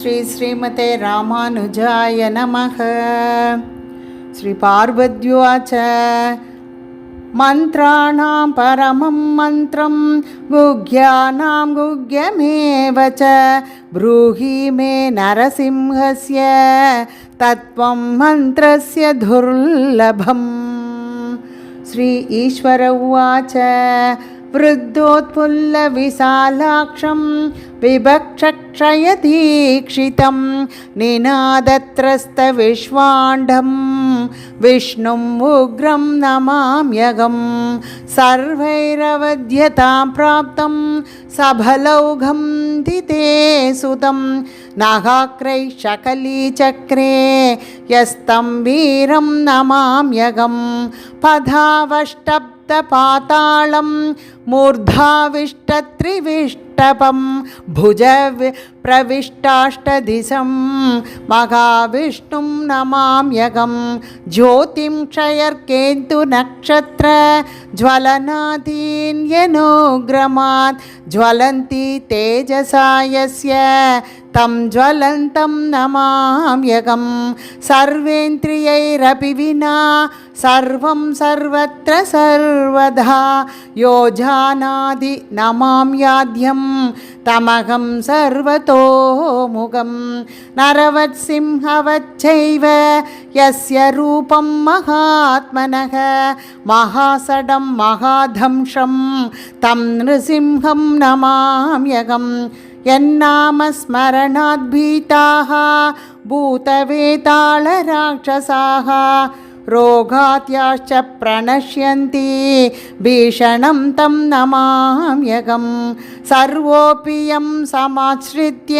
श्रीमते रामानुजाय नमः। श्रीपार्वत्युवाच मन्त्राणां परमं मन्त्रं गुह्यानां गुह्यमेव च ब्रूहि मे नरसिंहस्य तत्त्वं मन्त्रस्य दुर्लभम्। श्री ईश्वर उवाच वृद्धोत्फुल्लविशालाक्षं विभक्षक्षयदीक्षितं निनादत्रस्तविश्वाण्डं विष्णुम् उग्रं नमाम्यहं। सर्वैरवध्यतां प्राप्तं सबलौघं दिते सुतं नागाग्रैः शकलीचक्रे यस्तं वीरं नमाम्यहं। पदावष्टब्दपातालं मूर्धाविष्टत्रिविष्टपं भुज प्रविष्टाष्टदिशं महाविष्णुं नमाम्यहं। ज्योतिं क्षयर्केतुनक्षत्र ज्वलनादीन्यनुग्रमात् ज्वलन्ति तेजसा यस्य तं ज्वलन्तं नमाम्यहं। सर्वेन्द्रियैरपि विना सर्वं सर्वत्र सर्वदा यो जानाति नमाम्याद्यं तमहं सर्वतोमुखं। नरवत्सिंहवच्चैव यस्य रूपं महात्मनः महासडं महाधंशं तं नृसिंहं नमाम्यहं। यन्नामस्मरणाद्भीताः भूतवेतालराक्षसाः रोगात्याश्च प्रणश्यन्ति भीषणं तं नमाम्यहं। सर्वोऽपि यं समाश्रित्य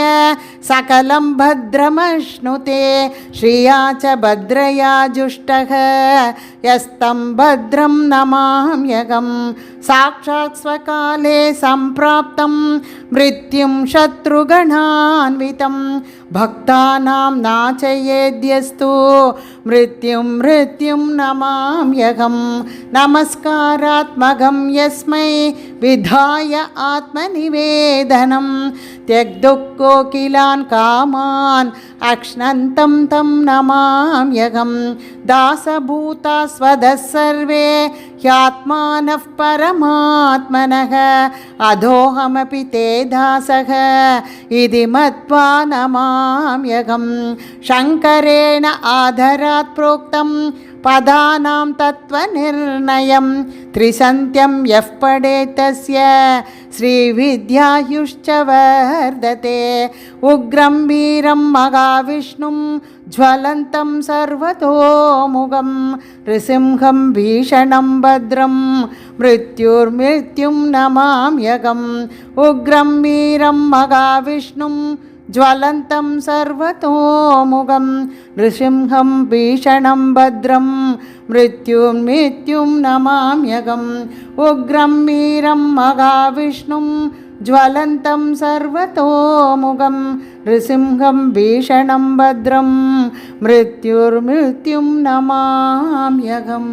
सकलं भद्रमश्नुते श्रिया च भद्रया जुष्टः यस्तं भद्रं नमाम्यहं। साक्षात् स्वकाले सम्प्राप्तं मृत्युं शत्रुगणान्वितं भक्तानां नाचयेद्यस्तु मृत्युं नमाम्यहं। नमस्कारात्मकं यस्मै विधाय आत्मनिवेदनं त्यक्तुकोकिलान् कामान् अक्ष्णन्तं तं नमाम्यहं। दासभूता स्वदः सर्वे ह्यात्मानः परमात्मनः अधोऽहमपि ते दासः इति मत्वा नमाम्यहं। शङ्करेण आदरात् प्रोक्तं पदानां तत्त्वनिर्णयं त्रिसन्त्यं यः पठेत् तस्य श्रीविद्यायुश्च वर्धते। उग्रं वीरं महाविष्णुं ज्वलन्तं सर्वतोमुखं नृसिंहं भीषणं भद्रं मृत्युर्मृत्युं नमाम्यहम्। उग्रं वीरं महाविष्णुं ज्वलन्तं सर्वतोमुखं नृसिंहं भीषणं भद्रं मृत्युं नमाम्यहम्। उग्रं वीरं महाविष्णुं ज्वलन्तं सर्वतोमुखं नृसिंहं भीषणं भद्रं मृत्युं नमाम्यहम्।